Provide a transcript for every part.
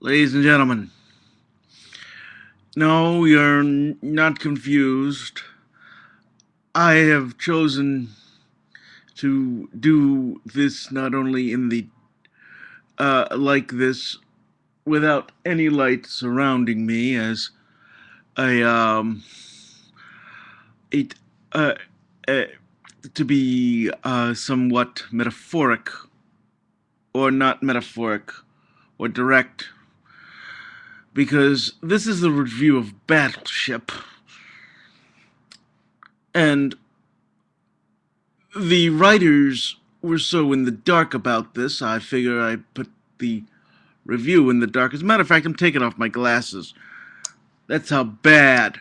Ladies and gentlemen, no, you're not confused. I have chosen to do this not only in the like this without any light surrounding me as a it uh, uh to be somewhat metaphoric or not metaphoric or direct because this is the review of Battleship. And the writers were so in the dark about this, I figure I put the review in the dark. As a matter of fact, I'm taking off my glasses. That's how bad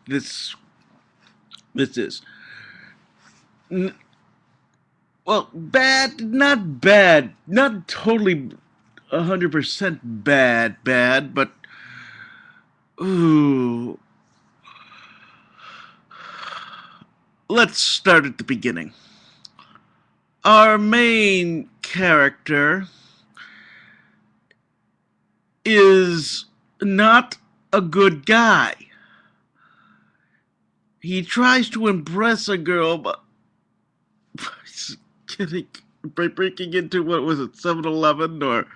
this this is. Well, bad, not totally 100% bad, but ooh. Let's start at the beginning. Our main character is not a good guy. He tries to impress a girl, but by breaking into what was it, 7-Eleven or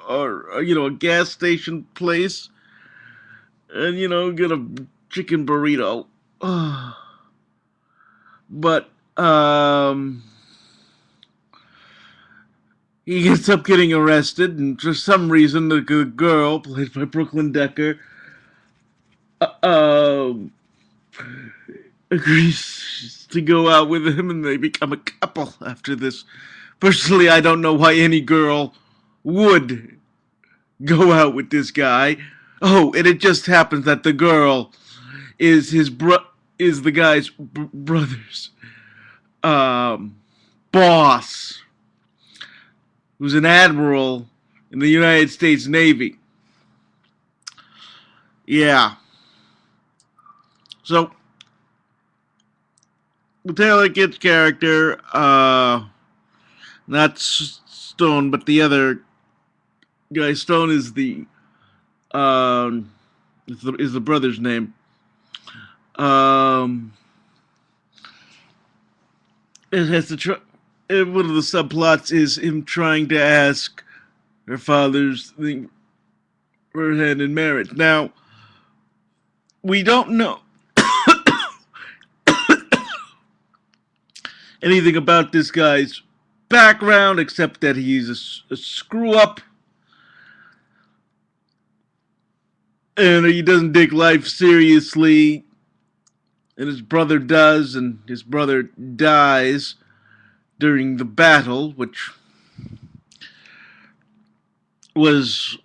a gas station place, and get a chicken burrito. But he ends up getting arrested, and for some reason, the girl played by Brooklyn Decker agrees to go out with him, and they become a couple after this. Personally, I don't know why any girl would go out with this guy. Oh, and it just happens that the girl is is the guy's brother's boss, who's an admiral in the United States Navy. Yeah. So, Taylor Kidd's character, not Stone, but the other guy. Stone is is the brother's name. It has to try. One of the subplots is him trying to ask her father's thing for her hand in marriage. Now, we don't know anything about this guy's background except that he's a screw up and he doesn't take life seriously, and his brother does, and his brother dies during the battle, which was,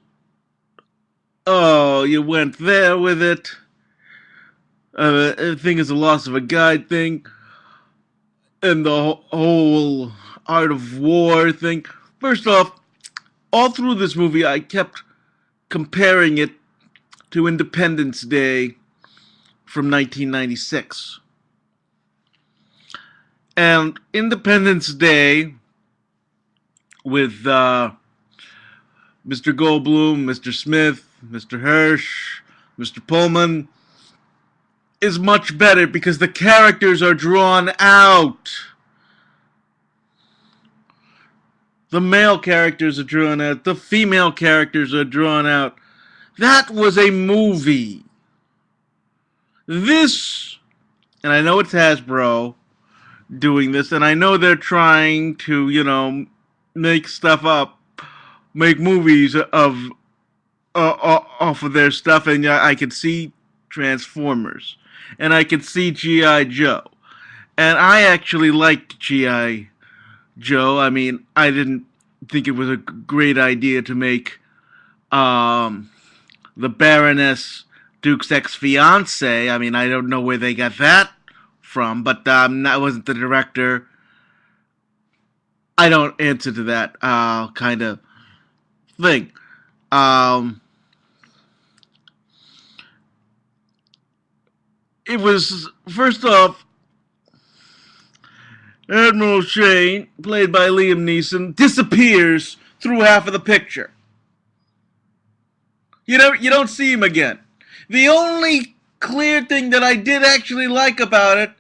oh, you went there with it. Everything is a loss of a guide thing, and the whole art of war thing. First off, all through this movie, I kept comparing it to Independence Day from 1996. And Independence Day with Mr. Goldblum, Mr. Smith, Mr. Hirsch, Mr. Pullman is much better because the characters are drawn out. The male characters are drawn out. The female characters are drawn out. That was a movie. This, and I know it's Hasbro doing this, and I know they're trying to, make stuff up, make movies of off of their stuff, and I could see Transformers, and I could see G.I. Joe, and I actually liked G.I. Joe. I mean, I didn't think it was a great idea to make the Baroness Duke's ex-fiance. I mean, I don't know where they got that from, but I wasn't the director. I don't answer to that kind of thing. It was, first off, Admiral Shane, played by Liam Neeson, disappears through half of the picture. You don't see him again. The only clear thing that I did actually like about it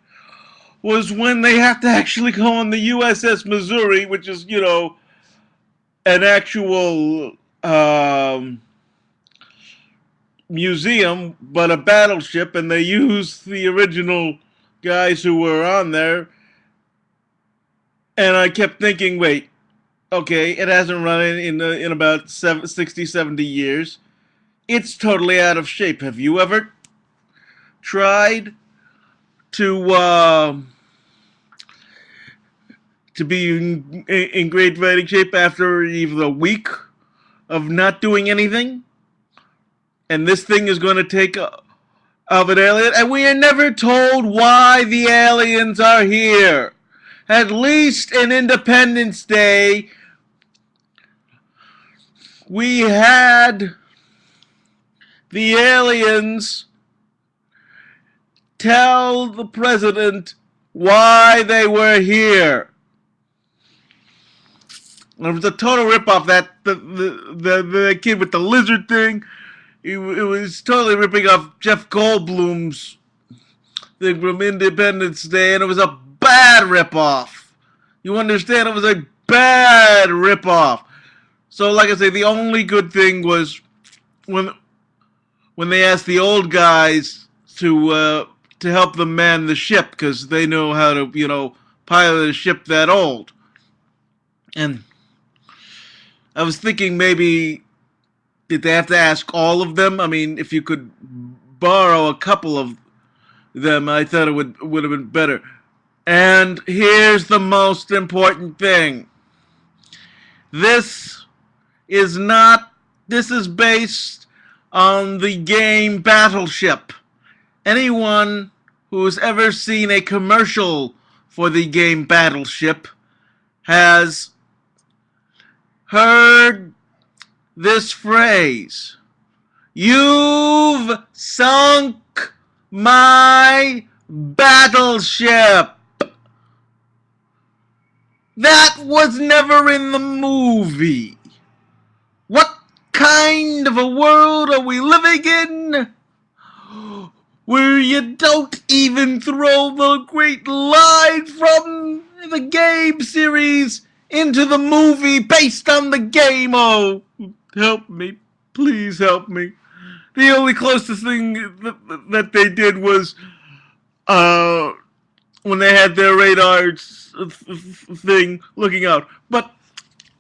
was when they have to actually go on the USS Missouri, which is, an actual museum, but a battleship, and they use the original guys who were on there. And I kept thinking, wait, okay, it hasn't run in about 60, 70 years. It's totally out of shape. Have you ever tried to be in great fighting shape after even a week of not doing anything? And this thing is going to take of an alien, and we are never told why the aliens are here. At least in Independence Day, we had the aliens tell the president why they were here. It was a total ripoff. That the kid with the lizard thing, it was totally ripping off Jeff Goldblum's thing from Independence Day, and it was a bad ripoff. You understand? It was a bad ripoff. So, like I say, the only good thing was when they asked the old guys to help them man the ship, because they know how to pilot a ship that old. And I was thinking maybe did they have to ask all of them? I mean, if you could borrow a couple of them, I thought it would have been better. And here's the most important thing. This is based on the game Battleship. Anyone who's ever seen a commercial for the game Battleship has heard this phrase: "You've sunk my battleship." That was never in the movie. What kind of a world are we living in where you don't even throw the great line from the game series into the movie based on the game? Oh, help me. Please help me. The only closest thing that they did was when they had their radar thing looking out. But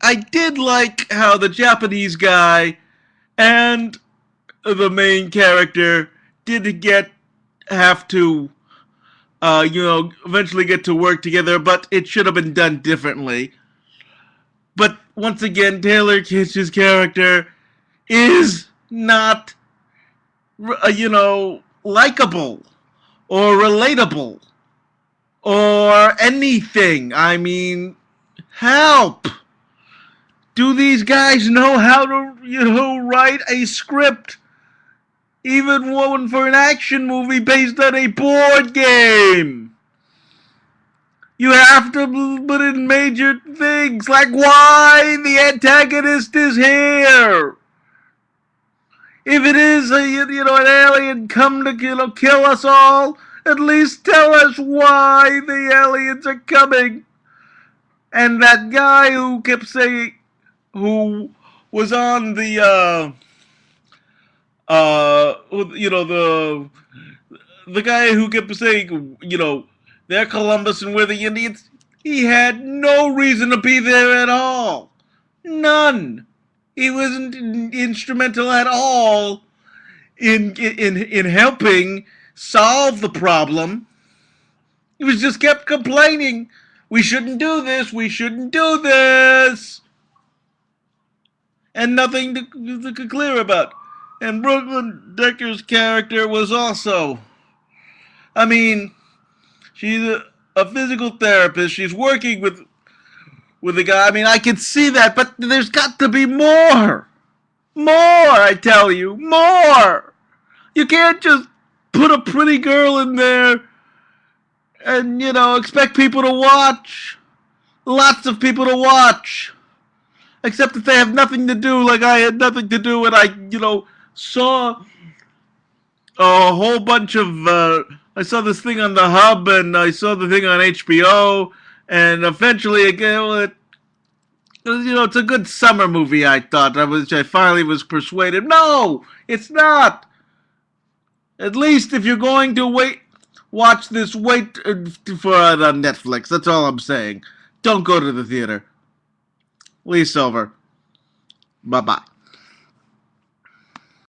I did like how the Japanese guy and the main character did have to eventually get to work together, but it should have been done differently. But once again, Taylor Kitsch's character is not likable or relatable or anything. I mean, help! Do these guys know how to write a script? Even one for an action movie based on a board game. You have to put in major things like why the antagonist is here. If it is an alien come to kill us all, at least tell us why the aliens are coming. And that guy who kept saying, who was on the the guy who kept saying, they're Columbus and we're the Indians, he had no reason to be there at all. None. He wasn't instrumental at all in helping solve the problem. He was just kept complaining. We shouldn't do this. We shouldn't do this. And nothing to clear about. And Brooklyn Decker's character was also, I mean, she's a physical therapist. She's working with a guy. I mean, I can see that, but there's got to be more. More, I tell you, more. You can't just put a pretty girl in there and, expect people to watch. Lots of people to watch. except that they have nothing to do, like I had nothing to do, and I, saw a whole bunch of. I saw this thing on the Hub, and I saw the thing on HBO, and eventually, again, it's a good summer movie. I thought I finally was persuaded. No, it's not. At least if you're going to watch this, wait for it on Netflix. That's all I'm saying. Don't go to the theater. Lee Silver. Bye bye.